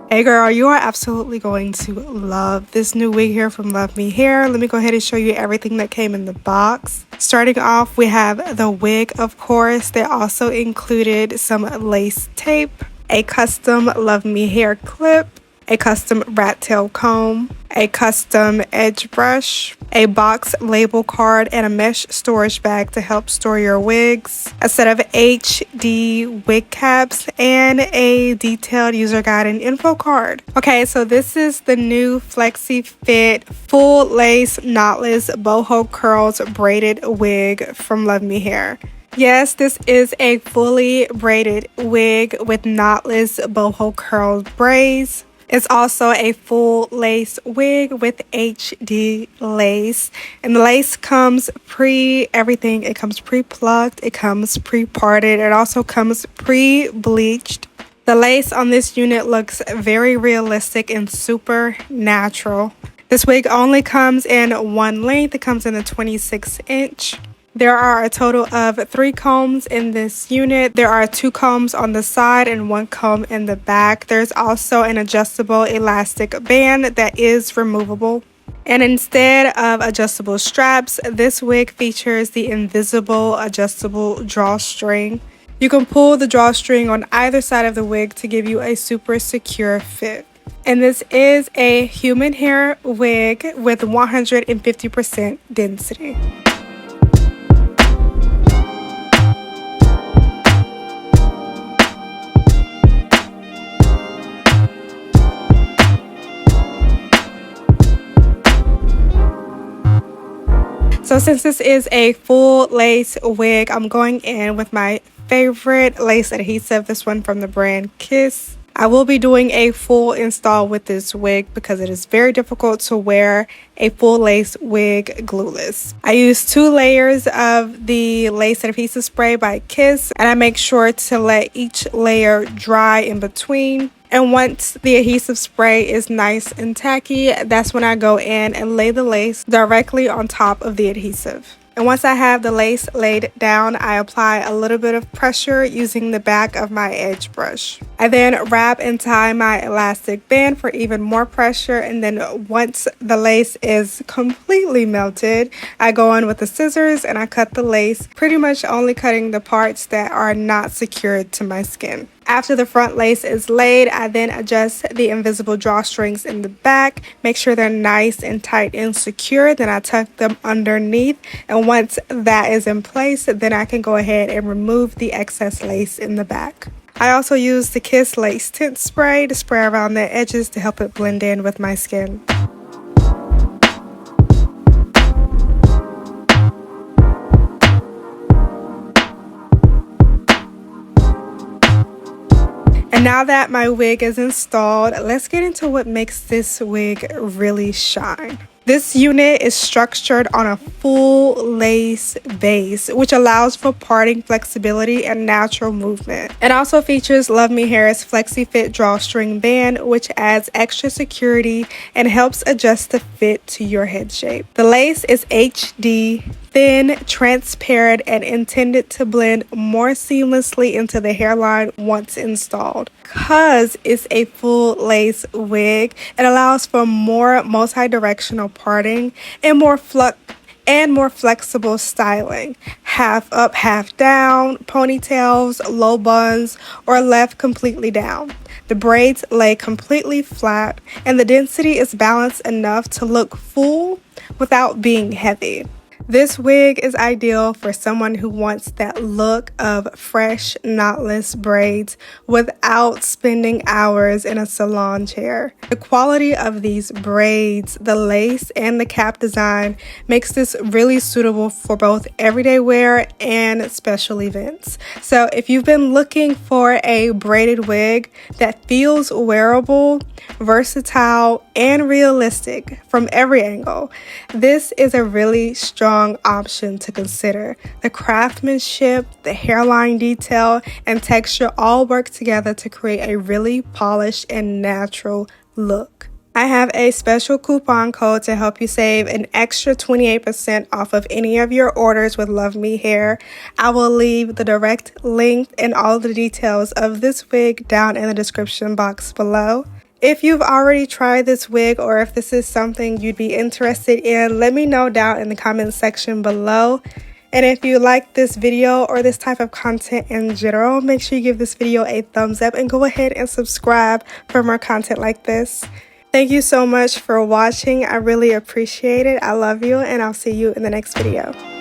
Hey girl, you are absolutely going to love this new wig here from Luvme Hair. Let me go ahead and show you everything that came in the box. Starting off, we have the wig, of course. They also included some lace tape, a custom Luvme Hair clip, a custom rat tail comb, a custom edge brush, a box label card, and a mesh storage bag to help store your wigs, a set of HD wig caps, and a detailed user guide and info card. Okay, so this is the new Flexi-Fit full lace knotless boho curls braided wig from Luvme Hair. Yes, this is a fully braided wig with knotless boho curl braids. It's also a full lace wig with HD lace, and the lace comes everything. It comes pre-plucked, it comes pre-parted, it also comes pre-bleached. The lace on this unit looks very realistic and super natural. This wig only comes in one length. It comes in a 26-inch. There are a total of 3 combs in this unit. There are 2 combs on the side and 1 comb in the back. There's also an adjustable elastic band that is removable. And instead of adjustable straps, this wig features the invisible adjustable drawstring. You can pull the drawstring on either side of the wig to give you a super secure fit. And this is a human hair wig with 150% density. So since this is a full lace wig, I'm going in with my favorite lace adhesive, this one from the brand Kiss. I will be doing a full install with this wig because it is very difficult to wear a full lace wig glueless. I use 2 layers of the lace adhesive spray by Kiss, and I make sure to let each layer dry in between. And once the adhesive spray is nice and tacky, that's when I go in and lay the lace directly on top of the adhesive. And once I have the lace laid down, I apply a little bit of pressure using the back of my edge brush. I then wrap and tie my elastic band for even more pressure, and then once the lace is completely melted, I go in with the scissors and I cut the lace, pretty much only cutting the parts that are not secured to my skin. After the front lace is laid, I then adjust the invisible drawstrings in the back, make sure they're nice and tight and secure, then I tuck them underneath, and once that is in place, then I can go ahead and remove the excess lace in the back. I also use the Kiss Lace Tint Spray to spray around the edges to help it blend in with my skin. And now that my wig is installed, let's get into what makes this wig really shine. This unit is structured on a full lace base, which allows for parting flexibility and natural movement. It also features Luvme Hair's Flexi-Fit drawstring band, which adds extra security and helps adjust the fit to your head shape. The lace is HD, thin, transparent, and intended to blend more seamlessly into the hairline once installed. Because it's a full lace wig, it allows for more multi-directional parting and more flexible styling. Half up, half down, ponytails, low buns, or left completely down. The braids lay completely flat, and the density is balanced enough to look full without being heavy. This wig is ideal for someone who wants that look of fresh, knotless braids without spending hours in a salon chair. The quality of these braids, the lace, and the cap design makes this really suitable for both everyday wear and special events. So if you've been looking for a braided wig that feels wearable, versatile, and realistic from every angle, this is a really strong option to consider. The craftsmanship, the hairline detail, and texture all work together to create a really polished and natural look. I have a special coupon code to help you save an extra 28% off of any of your orders with Luvme Hair. I will leave the direct link and all the details of this wig down in the description box below. If you've already tried this wig or if this is something you'd be interested in, let me know down in the comment section below. And if you like this video or this type of content in general, make sure you give this video a thumbs up and go ahead and subscribe for more content like this. Thank you so much for watching. I really appreciate it. I love you, and I'll see you in the next video.